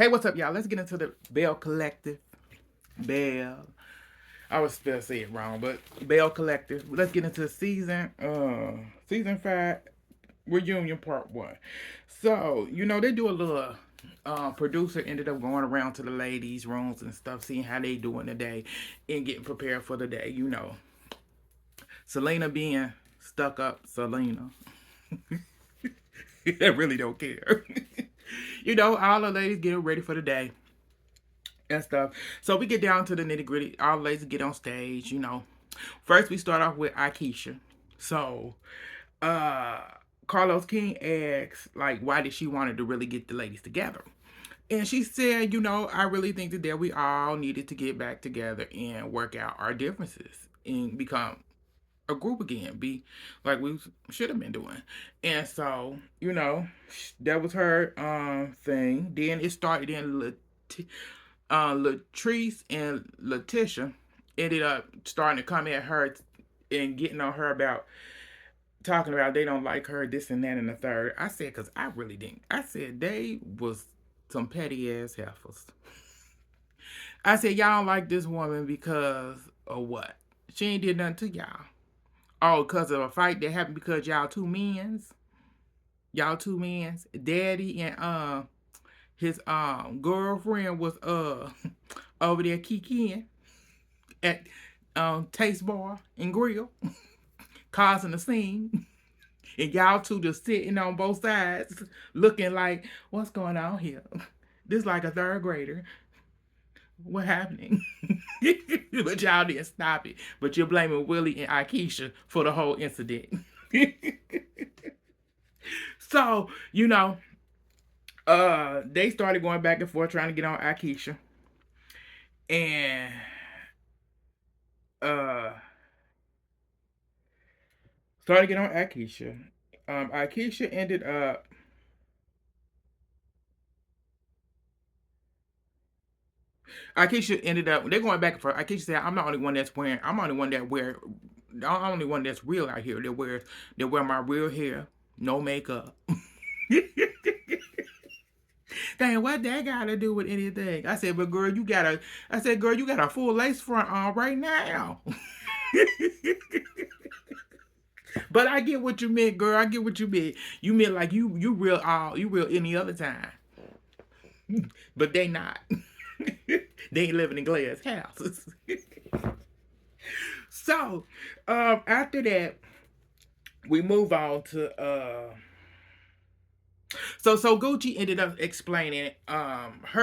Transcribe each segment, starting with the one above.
Hey, what's up, y'all? Let's get into the Belle Collective. Belle. I was still say it wrong, but Belle Collective. Let's get into season 5 reunion part 1. So, they do a little producer ended up going around to the ladies' rooms and stuff, seeing how they doing today and getting prepared for the day. Selena being stuck up Selena. I really don't care. All the ladies getting ready for the day and stuff. So we get down to the nitty gritty. All the ladies get on stage. First we start off with Akeisha. So uh Carlos King asks, like, why did she wanted to really get the ladies together? And she said, I really think that we all needed to get back together and work out our differences and become a group again, be like we should have been doing. And so, that was her thing. Then it started in Latrice and Letitia ended up starting to come at her and getting on her about talking about they don't like her, this and that and the third. I said, because I really didn't. I said they was some petty ass heifers. I said, y'all don't like this woman because of what? She ain't did nothing to y'all. Oh, because of a fight that happened because y'all two men's. Y'all two men's. Daddy and his girlfriend was over there kikiing at Taste Bar and Grill, causing a scene. And y'all two just sitting on both sides, looking like, what's going on here? This like a third grader. What happening? But y'all didn't stop it. But you're blaming Willie and Akeisha for the whole incident. So, they started going back and forth trying to get on Akeisha. And uh started getting on Akeisha. Akeisha ended up they're going back and forth. Akeisha said, I'm the only one that's wearing I'm the only one that wear the only one that's real out here that wear my real hair, no makeup. Dang, what that got to do with anything? I said, but girl, you got a full lace front on right now. But I get what you meant, girl. I get what you meant. You meant like you real any other time. But they not. They ain't living in glass houses. So, after that, we move on to so Gucci ended up explaining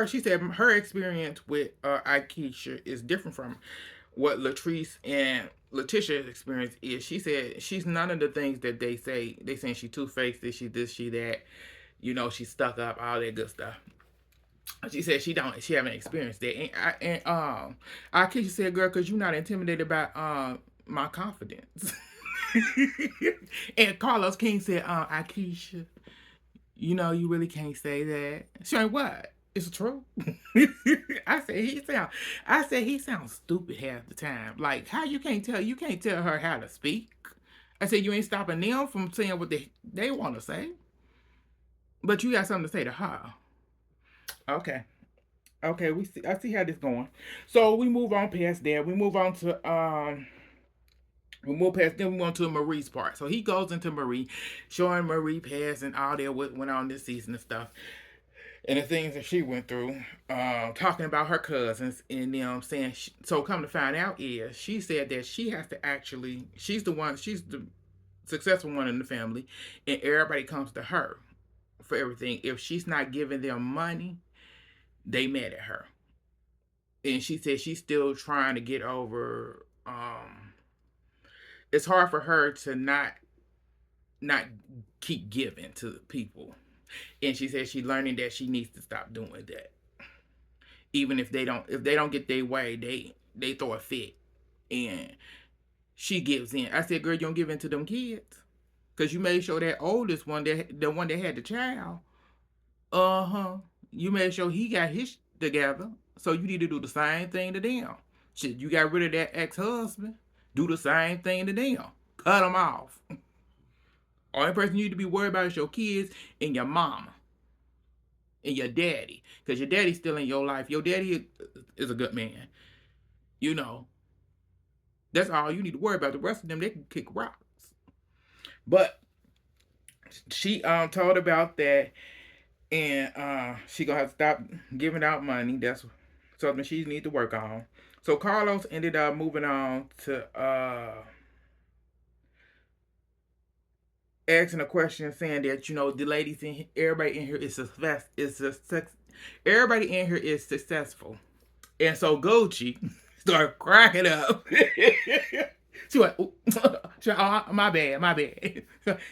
she said her experience with Akeisha is different from what Latrice and Letitia's experience is. She said she's none of the things that they say. They saying she two-faced, she this, she that, she's stuck up, all that good stuff. She said she haven't experienced that. And Akeisha said, girl, because you're not intimidated by my confidence. And Carlos King said, Akeisha, you really can't say that. She like, what? It's true. I said he sounds stupid half the time. Like, how you can't tell her how to speak. I said you ain't stopping them from saying what they want to say. But you got something to say to her. Okay. Okay, I see how this going. So we move on past that. We move past then we went to Marie's part. So he goes into Marie, showing Marie past and all that what went on this season and stuff. And the things that she went through, talking about her cousins, and saying, so come to find out is, she said that she has to actually, she's the successful one in the family, and everybody comes to her for everything. If she's not giving them money, they mad at her. And she said she's still trying to get over, it's hard for her to not keep giving to people. And she said she's learning that she needs to stop doing that. Even if they don't get their way, they throw a fit, and she gives in. I said, girl, you don't give in to them kids, cause you made sure that oldest one, the one that had the child, you made sure he got his together. So you need to do the same thing to them. Shit, you got rid of that ex-husband. Do the same thing to them. Cut them off. Only person you need to be worried about is your kids and your mama. and your daddy, because your daddy's still in your life. Your daddy is a good man. You know, that's all you need to worry about. The rest of them, they can kick rocks. But she told about that, and she gonna have to stop giving out money. That's something she needs to work on. So Carlos ended up moving on to asking a question, saying that the ladies in everybody in here is success. Everybody in here is successful, and so Gucci started cracking up. She went, she went, oh, my bad, my bad.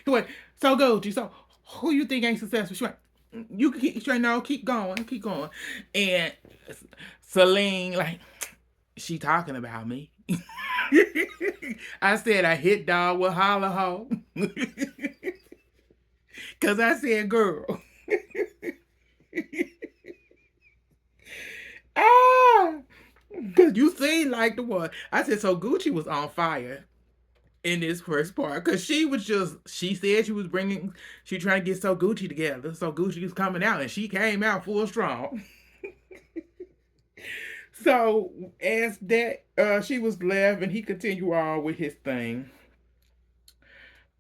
He went, so Gucci, so who you think ain't successful? She went, you can keep straight now, keep going, keep going. And Celine, like, she talking about me. I said I hit dog with holla ho. Cause I said, girl. Ah, cause you seem like the one. I said, so Gucci was on fire in this first part, because she said she trying to get So Gucci together. So Gucci was coming out, and she came out full strong. So as that she was left, and he continued on with his thing.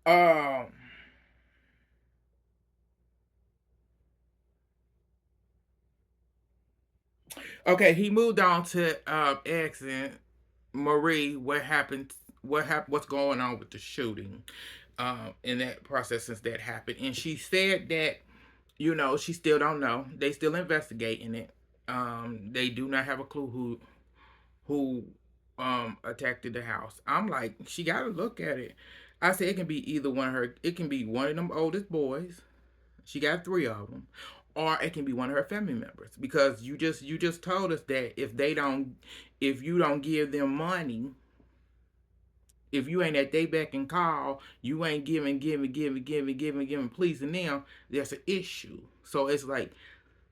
Um okay, he moved on to asking Marie what's going on with the shooting in that process since that happened. And she said that she still don't know. They still investigating it. They do not have a clue who attacked the house. I'm like, she got to look at it. I said it can be either one of her. It can be one of them oldest boys. She got three of them, or it can be one of her family members. Because you just told us that if you don't give them money, if you ain't at they beck and call, you ain't giving, pleasing them, there's an issue. So it's like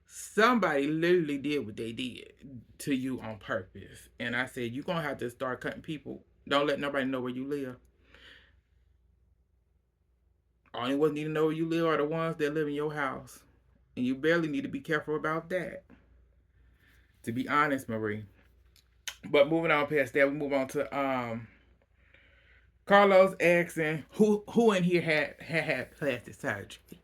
somebody literally did what they did to you on purpose. And I said, you're going to have to start cutting people. Don't let nobody know where you live. Only ones need to know where you live are the ones that live in your house. And you barely need to be careful about that. To be honest, Marie. But moving on past that, we move on to Carlos asking who in here had plastic surgery.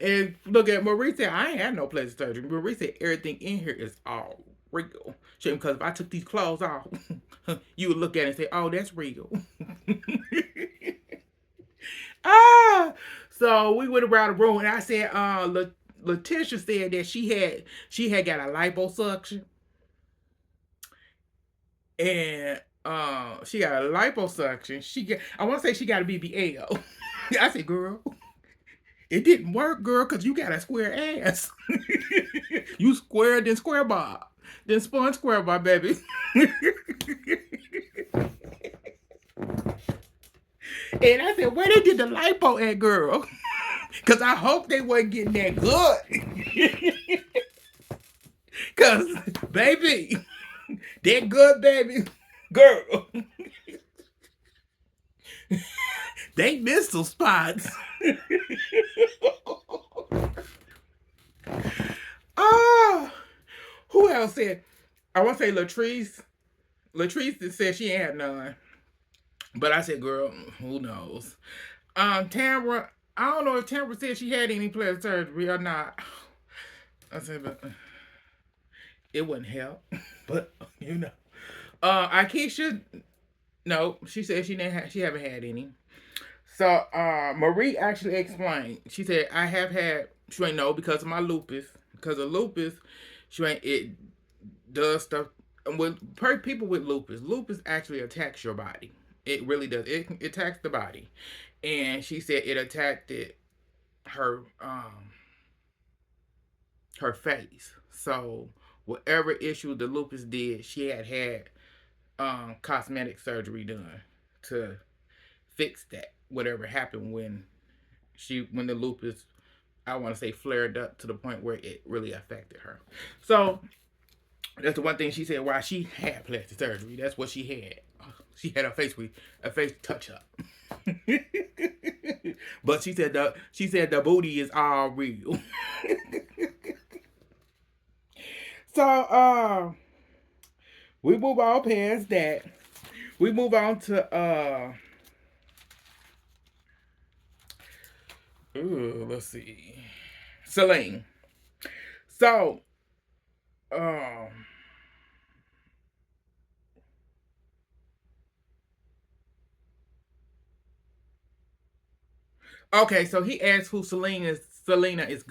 And look at Marie said, I ain't had no plastic surgery. Marie said everything in here is all real. Because if I took these clothes off, you would look at it and say, oh, that's real. ah, so we went around the room, and I said, Letitia said that she had got a liposuction, and she got a liposuction. I want to say she got a BBL. I said, girl, it didn't work, girl, because you got a square ass. You square, then square bob. Then spun square bob, baby. And I said, where they did the lipo at, girl? Because I hope they wasn't getting that good. Because, baby, that good, baby, girl. They missed some spots. Oh, who else said? I want to say Latrice. Latrice said she ain't had none. But I said, girl, who knows? Tamara, I don't know if Tamara said she had any plastic surgery or not. I said, but it wouldn't help. But Akeisha, no, she said she haven't had any. So Marie actually explained. She said, I have had, she ain't know because of my lupus. Because of lupus, she ain't, it does stuff. With people with lupus actually attacks your body. It really does. It attacks the body. And she said it attacked her her face. So whatever issue the lupus did, she had cosmetic surgery done to fix that. Whatever happened when the lupus, I want to say, flared up to the point where it really affected her. So that's the one thing she said why she had plastic surgery. That's what she had. She had her face with a face touch up. But she said the booty is all real. So we move on past that. We move on to let's see. Celine. So um okay, so he asked who Selena is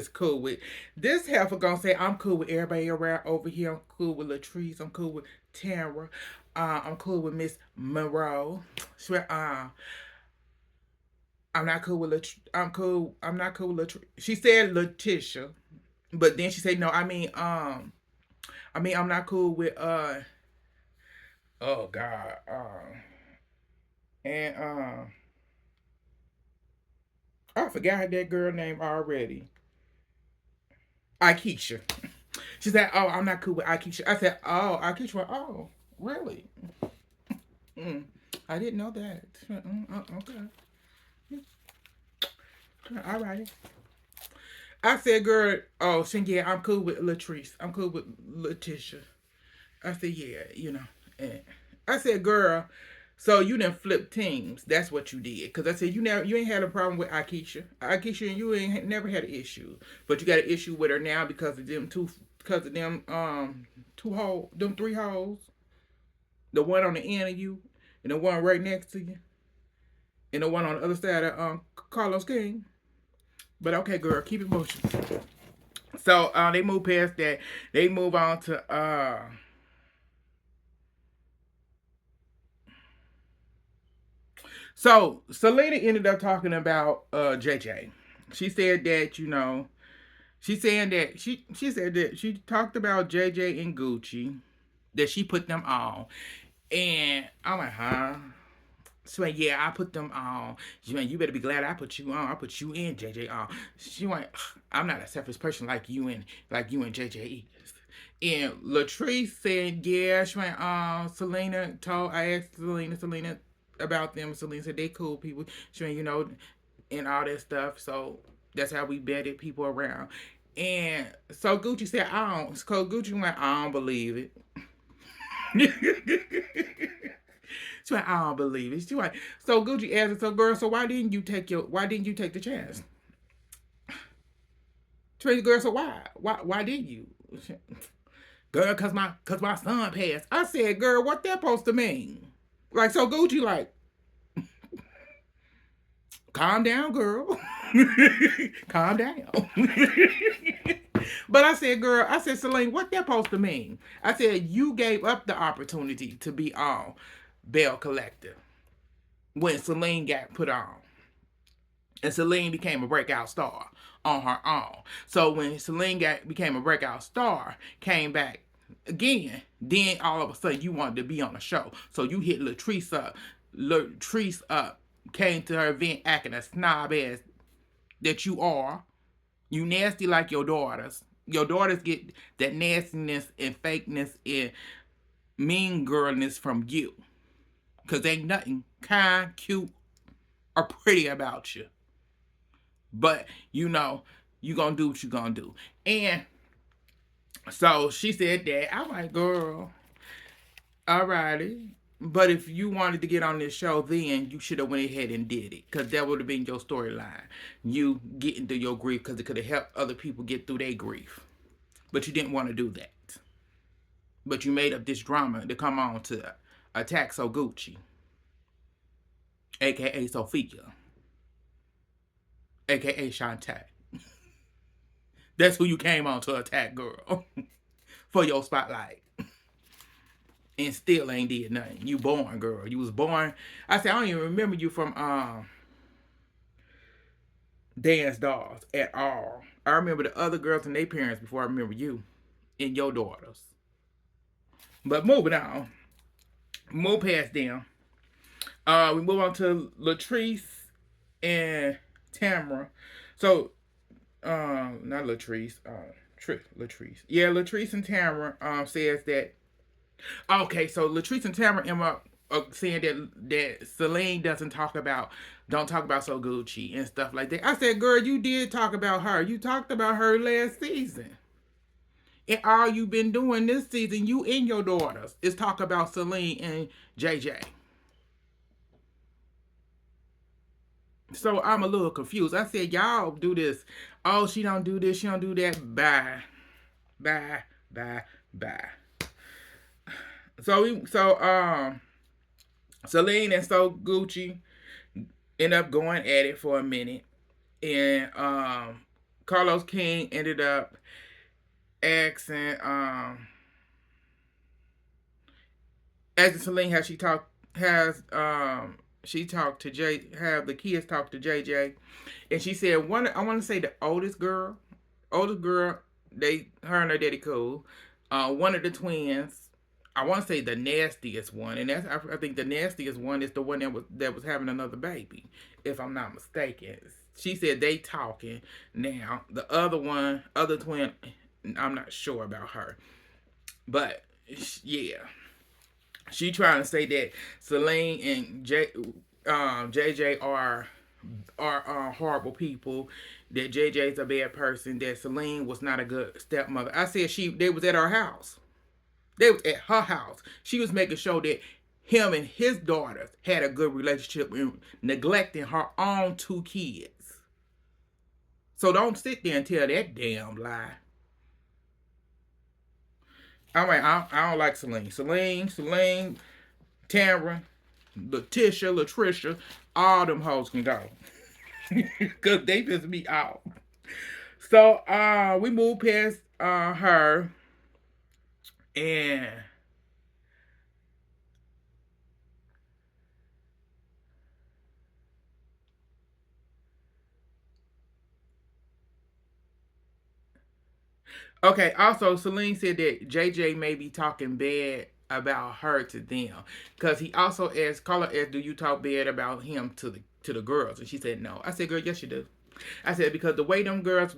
cool with. This heifer gonna say I'm cool with everybody around over here. I'm cool with Latrice. I'm cool with Tara. I'm cool with Miss Monroe. Swear, I'm not cool with I'm cool. I'm not cool with Latrice. She said Letitia, but then she said no. I mean I'm not cool with oh God and I forgot that girl name already. Aikisha. She said, "Oh, I'm not cool with Aikisha." I said, "Oh, Aikisha." Went, oh, really? Mm, I didn't know that. Okay, all right. I said, "Girl, oh, yeah, I'm cool with Latrice. I'm cool with Letitia." I said, "Yeah, you know." And I said, "Girl, so you didn't flip teams. That's what you did." Because I said, you ain't had a problem with Aikisha. Aikisha and you ain't never had an issue, but you got an issue with her now because of them two holes, them three holes, the one on the end of you, and the one right next to you, and the one on the other side of Carlos King. But okay, girl, keep it motion. So they move past that. They move on to so Selena ended up talking about JJ. She said that, she saying that she said that she talked about JJ and Gucci, that she put them on. And I'm like, huh? She went, yeah, I put them on. She went, you better be glad I put you on. I put you in JJ on. She went, I'm not a selfish person like you and JJ is. And Latrice said, yeah, she went, I asked Selena about them. Selena said they cool people. She went, and all that stuff. So that's how we vetted people around. And so Gucci said, I don't. So Gucci went, I don't believe it. She went, I don't believe it. She went, so Gucci asked her, so girl, so why didn't you take the chance? Tracy girl, so why did you? Girl, cause my son passed. I said, girl, what that supposed to mean? Like, so Gucci like, calm down, girl. Calm down. But I said, Celine, what that supposed to mean? I said, you gave up the opportunity to be on Belle Collective when Celine got put on. And Celine became a breakout star on her own. So when Celine became a breakout star, came back again, then all of a sudden you wanted to be on the show. So you hit Latrice up. Latrice up, came to her event acting a snob ass that you are. You nasty like your daughters. Your daughters get that nastiness and fakeness and mean girlness from you. Because ain't nothing kind, cute, or pretty about you. But you gonna do what you gonna do. And so she said that. I'm like, girl, alrighty. But if you wanted to get on this show, then you should have went ahead and did it, because that would have been your storyline. You getting through your grief, because it could have helped other people get through their grief. But you didn't want to do that. But you made up this drama to come on to attack So Gucci, aka Sophia, aka Shantae. That's who you came on to attack, girl, for your spotlight. And still ain't did nothing. You born, girl. You was born. I said, I don't even remember you from Dance Dolls at all. I remember the other girls and their parents before I remember you and your daughters. But moving on. Move past them. We move on to Latrice and Tamara. So, not Latrice, Latrice. Yeah, Latrice and Tamara says that. Okay, so Latrice and Tamara saying that Celine don't talk about So Gucci and stuff like that. I said, girl, you did talk about her. You talked about her last season. And all you've been doing this season, you and your daughters, is talk about Celine and JJ. So I'm a little confused. I said, y'all do this. Oh, she don't do this. She don't do that. Bye, bye, bye, bye. So Celine and So Gucci end up going at it for a minute, and Carlos King ended up asking asking Celine how she talked to J have the kids talk to JJ, and she said one I want to say the oldest girl, they her and her daddy cool. One of the twins, I want to say the nastiest one, and I think the nastiest one is the one that was having another baby, if I'm not mistaken. She said they talking now. The other twin, I'm not sure about her, but yeah, she trying to say that Celine and JJ are horrible people. That JJ is a bad person. That Celine was not a good stepmother. I said they was at her house. They was at her house. She was making sure that him and his daughters had a good relationship and neglecting her own two kids. So don't sit there and tell that damn lie. All right, I don't like Celine. Celine, Tamara, Latricia, all them hoes can go. Because they piss me off. So we moved past her, and okay, also Celine said that JJ may be talking bad about her to them. Because he also asked Carla asked, do you talk bad about him to the girls? And she said no. I said, girl, yes you do. I said because the way them girls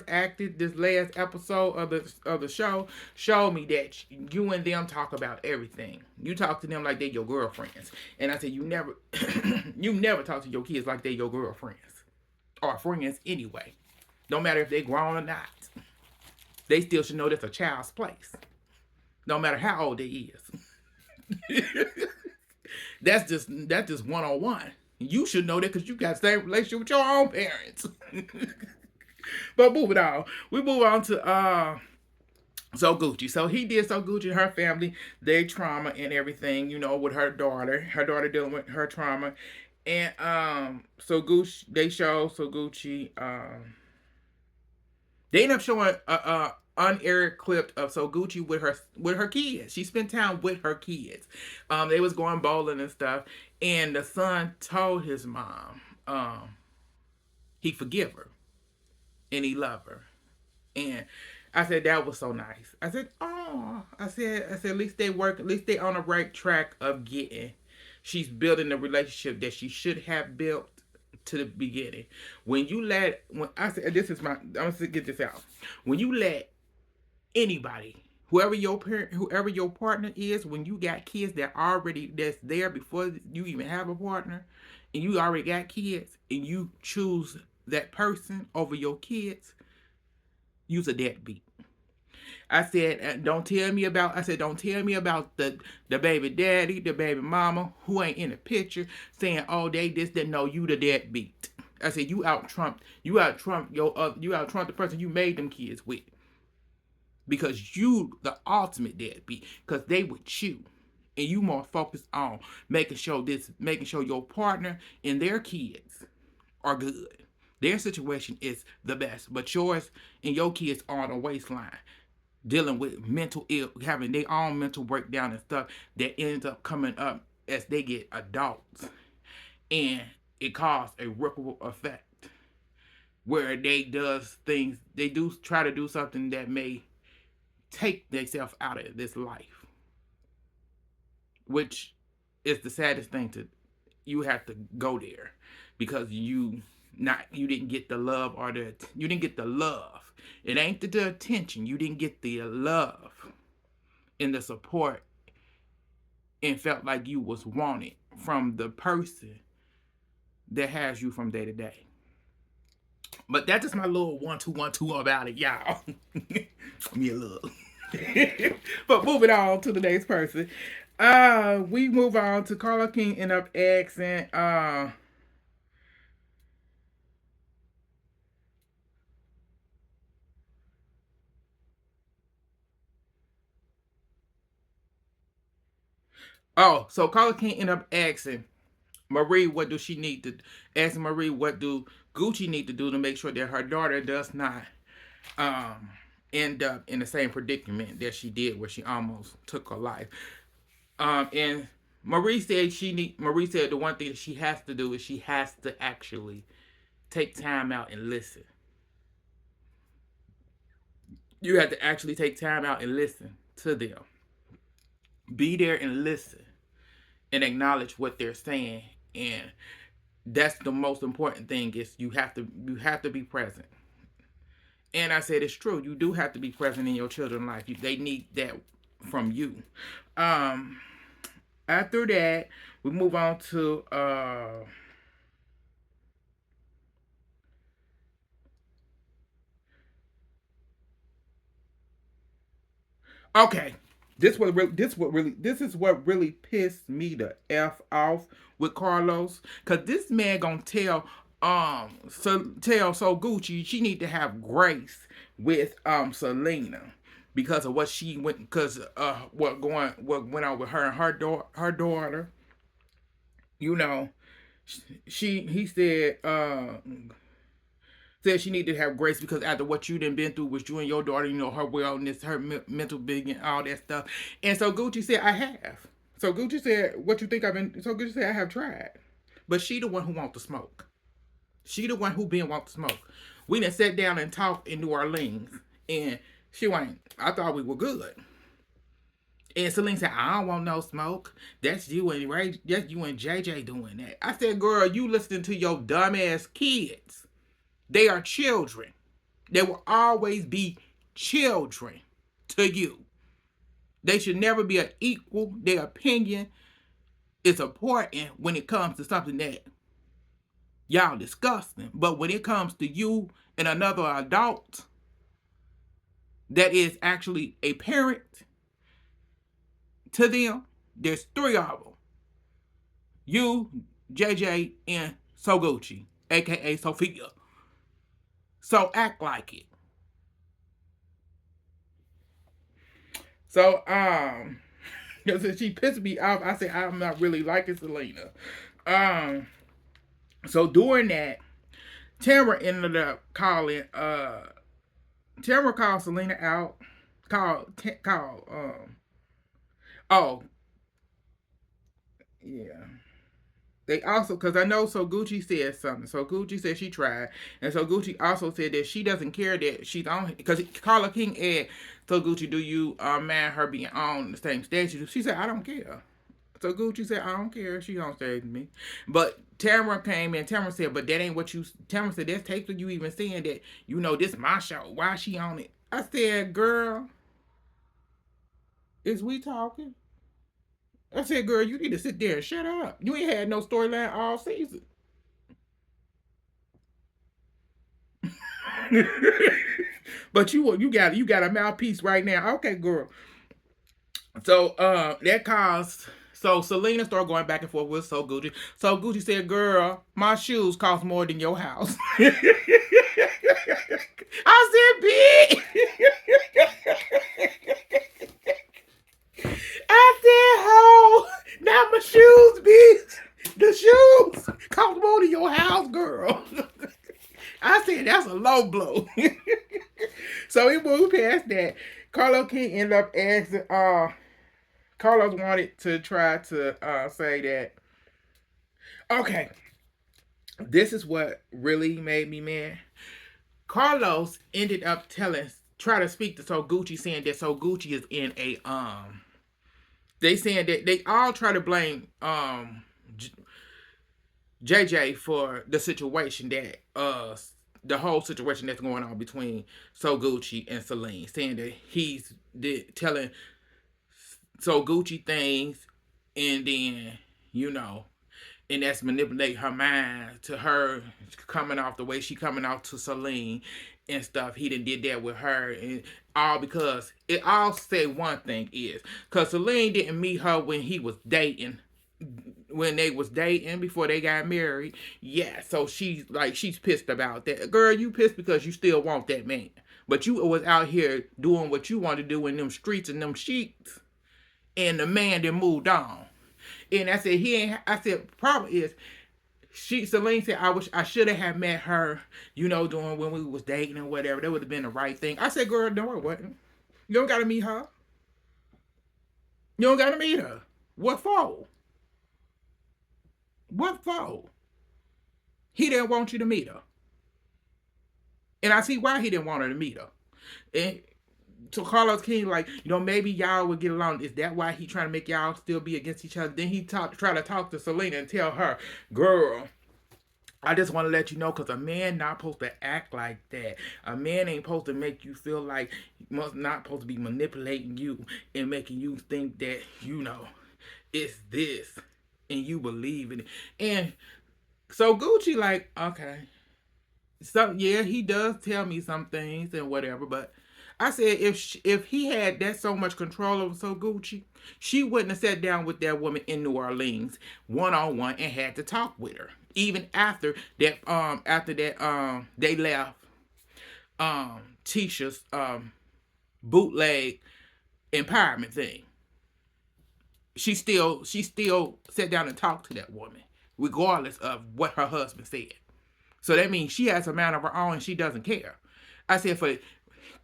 acted this last episode of the show showed me that you and them talk about everything. You talk to them like they're your girlfriends, and I said you never you never talk to your kids like they're your girlfriends or friends anyway. No matter if they're grown or not, they still should know that's a child's place. No matter how old they is. That's just 101. You should know that because you got the same relationship with your own parents. But moving on. We move on to So Gucci. So he did So Gucci, her family, their trauma and everything, with her daughter. Her daughter dealing with her trauma. And So Gucci, they show So Gucci, they end up showing a unaired clip of So Gucci with her kids. She spent time with her kids. They was going bowling and stuff, and the son told his mom he forgive her and he love her. And I said that was so nice. I said, oh, I said at least they on the right track of getting. She's building the relationship that she should have built to the beginning. When I said this is my, I'm gonna get this out. When you let anybody, whoever your partner is, when you got kids that's there before you even have a partner, and you already got kids, and you choose that person over your kids, use a deadbeat. I said, don't tell me about the baby daddy, the baby mama who ain't in the picture saying, oh, they this, that. No, you the deadbeat. I said, you out trump the person you made them kids with. Because you the ultimate deadbeat. Because they with you. And you more focused on making sure your partner and their kids are good. Their situation is the best. But yours and your kids are on a waistline, dealing with mental ill, having their own mental breakdown and stuff that ends up coming up as they get adults. And it causes a ripple effect where they do try to do something that may take themselves out of this life, which is the saddest thing you have to go there because you didn't get the love you didn't get the love. It ain't the attention. You didn't get the love and the support and felt like you was wanted from the person that has you from day to day. But that's just my little 1 2 1 2 about it, y'all. Me a little. But moving on to the next person. We move on to Carla King end up asking, so Carla King end up asking Marie, what do she need to ask Marie, what do Gucci need to do to make sure that her daughter does not um end up in the same predicament that she did where she almost took her life. And Marie said the one thing that she has to do is she has to actually take time out and listen. You have to actually take time out and listen to them. Be there and listen and acknowledge what they're saying. And that's the most important thing is you have to be present. And I said it's true. You do have to be present in your children's life. They need that from you. Um, After that, we move on to okay. This is what really pissed me the f off with Carlos, cause this man gonna tell Gucci she need to have grace with Selena because of what she went because what went on with her and her daughter. You know, he said she needed to have grace because after what you done been through with you and your daughter, her wellness, her mental being, and all that stuff. And so Gucci said, I have. So Gucci said, what you think I've been? So Gucci said, I have tried. But she the one who want to smoke. She the one who been want to smoke. We done sat down and talked in New Orleans, and she went, I thought we were good. And Celine said, I don't want no smoke. That's you and Ray, that's you and JJ doing that. I said, girl, you listening to your dumbass kids. They are children. They will always be children to you. They should never be an equal. Their opinion is important when it comes to something that y'all discussing. But when it comes to you and another adult that is actually a parent to them, there's three of them. You, JJ, and Soguchi, aka Sophia. So act like it. So, because she pissed me off, I said I'm not really liking Selena. Um, so during that, Tamara ended up calling. Tamara called Selena out. Oh, yeah. They also, because I know, so Gucci said something. So Gucci said she tried, and so Gucci also said that she doesn't care that she's on, because Carla King asked, so Gucci, do you mind her being on the same stage? She said, I don't care. So Gucci said, I don't care. She don't stage with me. But Tamara came in. Tamara said, but that ain't what you. Tamara said, that's tasteful you even saying that, this my show. Why she on it? I said, girl, is we talking? I said, girl, you need to sit there and shut up. You ain't had no storyline all season. But you got a mouthpiece right now. Okay, girl. So that caused so Selena started going back and forth with So Gucci. So Gucci said, girl, my shoes cost more than your house. I said, bitch. I said, oh, now my shoes, bitch. The shoes cost more than your house, girl. I said, that's a low blow. So we moved past that. Carlo King ended up asking, Carlos wanted to try to say that, okay, this is what really made me mad. Carlos ended up try to speak to So Gucci, saying that So Gucci is in a they saying that they all try to blame JJ for the situation that the whole situation that's going on between So Gucci and Celine, saying that he's telling So Gucci things And then, you know, and that's manipulate her mind to her coming off the way she coming off to Celine and stuff. He done did that with her, and all because it all say one thing is because Celine didn't meet her when he was dating, when they was dating before they got married. Yeah, so she's pissed about that. Girl, you pissed because you still want that man, but you was out here doing what you want to do in them streets and them sheets, and the man then moved on. And I said he ain't. I said problem is Celine said I wish I should have met her, you know, doing when we was dating and whatever. That would have been the right thing. I said, girl, no, it wasn't. You don't gotta meet her. You don't gotta meet her. What for? What for? He didn't want you to meet her. And I see why he didn't want her to meet her. And so Carlos King, like, you know, maybe y'all would get along. Is that why he trying to make y'all still be against each other? Then he try to talk to Selena and tell her, girl, I just want to let you know, because a man not supposed to act like that. A man ain't supposed to make you feel like must not supposed to be manipulating you and making you think that, you know, it's this and you believe in it. And so Gucci like, okay. So yeah, he does tell me some things and whatever, but I said if he had that so much control over So Gucci, she wouldn't have sat down with that woman in New Orleans one on one and had to talk with her. Even after that they left Tisha's bootleg empowerment thing. She still sat down and talked to that woman, regardless of what her husband said. So that means she has a mind of her own and she doesn't care. I said for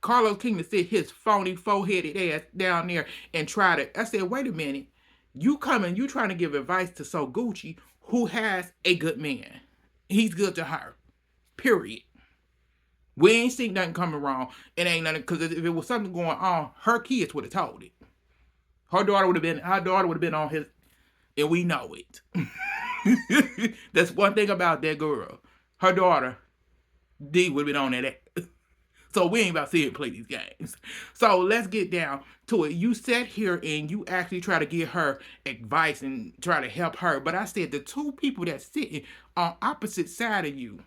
Carlos King to sit his phony four-headed ass down there and try to, I said, wait a minute. You trying to give advice to So Gucci, who has a good man. He's good to her. Period. We ain't seen nothing coming wrong. It ain't nothing, because if it was something going on, her kids would have told it. Her daughter would have been on his, and we know it. That's one thing about that girl. Her daughter, D, would have been on that. So we ain't about to see her play these games. So let's get down to it. You sat here and you actually try to give her advice and try to help her. But I said the two people that sitting on opposite side of you,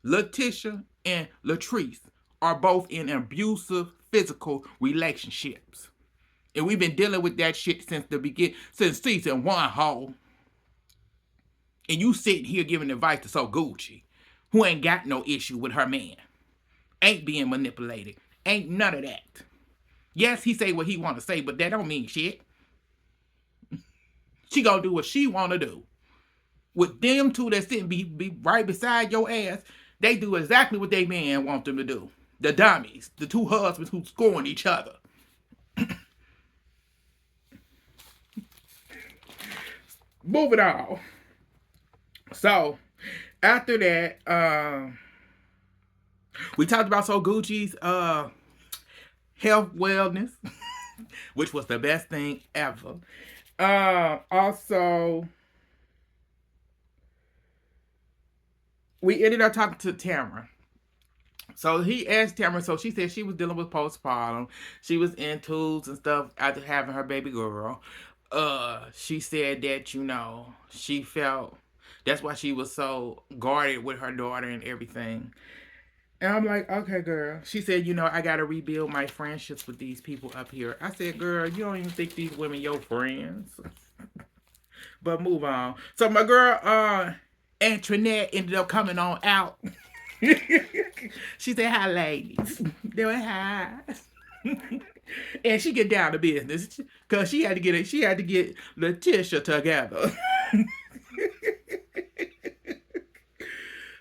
Letitia and Latrice, are both in abusive physical relationships. And we've been dealing with that shit since the beginning, since season one, ho. And you sitting here giving advice to So Gucci, who ain't got no issue with her man. Ain't being manipulated. Ain't none of that. Yes, he say what he want to say, but that don't mean shit. She gonna do what she want to do. With them two that sitting be right beside your ass, they do exactly what they man want them to do. The dummies. The two husbands who scorn each other. Moving on. So, after that, we talked about So Gucci's health wellness, which was the best thing ever. Also, we ended up talking to Tamara. So he asked Tamara, so she said she was dealing with postpartum. She was in tubes and stuff after having her baby girl. She said that, you know, she felt that's why she was so guarded with her daughter and everything. And I'm like, okay, girl. She said, you know, I got to rebuild my friendships with these people up here. I said, girl, you don't even think these women your friends. But move on. So my girl, Antoinette ended up coming on out. She said, hi, ladies. They were hi. And she get down to business. Because she had to get Letitia together.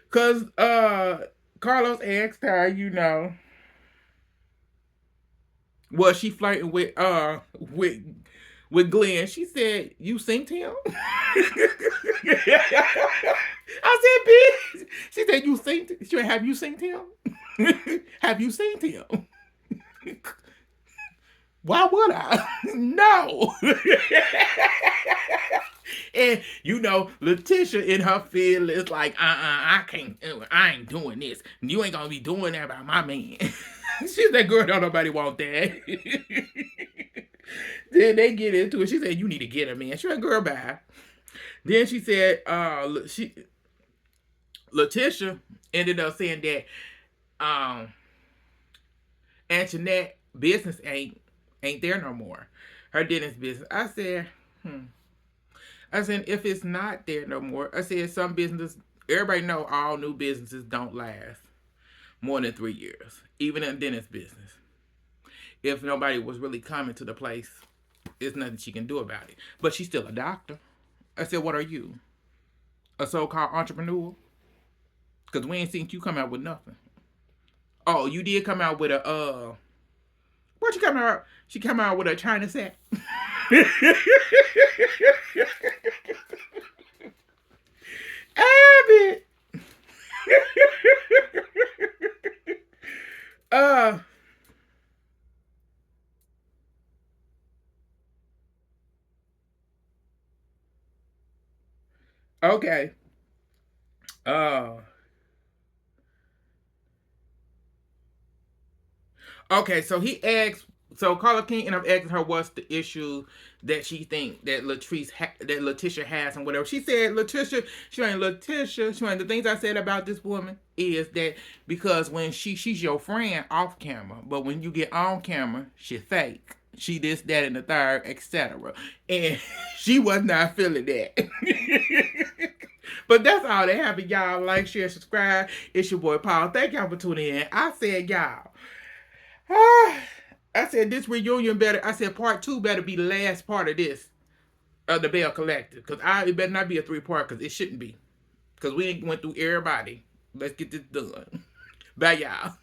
Because, Carlos asked her, you know, was she flirting with Glenn? She said, "You synced him." I said, "Bitch." She said, "You synced." She said, "Have you synced him? Have you synced him?" Why would I? No. And you know, Letitia in her feelings like, I can't, I ain't doing this. You ain't gonna be doing that by my man. She said, girl, don't nobody want that. Then they get into it. She said, "You need to get him in." She went, "Girl, bye." Then she said, Letitia ended up saying that Antoinette business ain't there no more. Her dentist business. I said, I said, if it's not there no more, I said some business. Everybody know all new businesses don't last more than 3 years, even in dentist business. If nobody was really coming to the place, there's nothing she can do about it. But she's still a doctor. I said, what are you? A so-called entrepreneur? Because we ain't seen you come out with nothing. Oh, you did come out with a what you come out? She come out with a China set. Abby. uh okay. Uh Okay, so he asked. So Carla King ended up asking her what's the issue that she think that that Letitia has and whatever. She said Letitia, she ain't Letitia. She ain't the things I said about this woman is that because when she's your friend off camera, but when you get on camera, she fake. She this, that, and the third, etc. And she was not feeling that. But that's all that happened, y'all. Like, share, subscribe. It's your boy Paul. Thank y'all for tuning in. I said, y'all. I said this reunion better. I said part 2 better be the last part of this of the Belle Collective because it better not be a 3-part because it shouldn't be because we went through everybody. Let's get this done. Bye, y'all.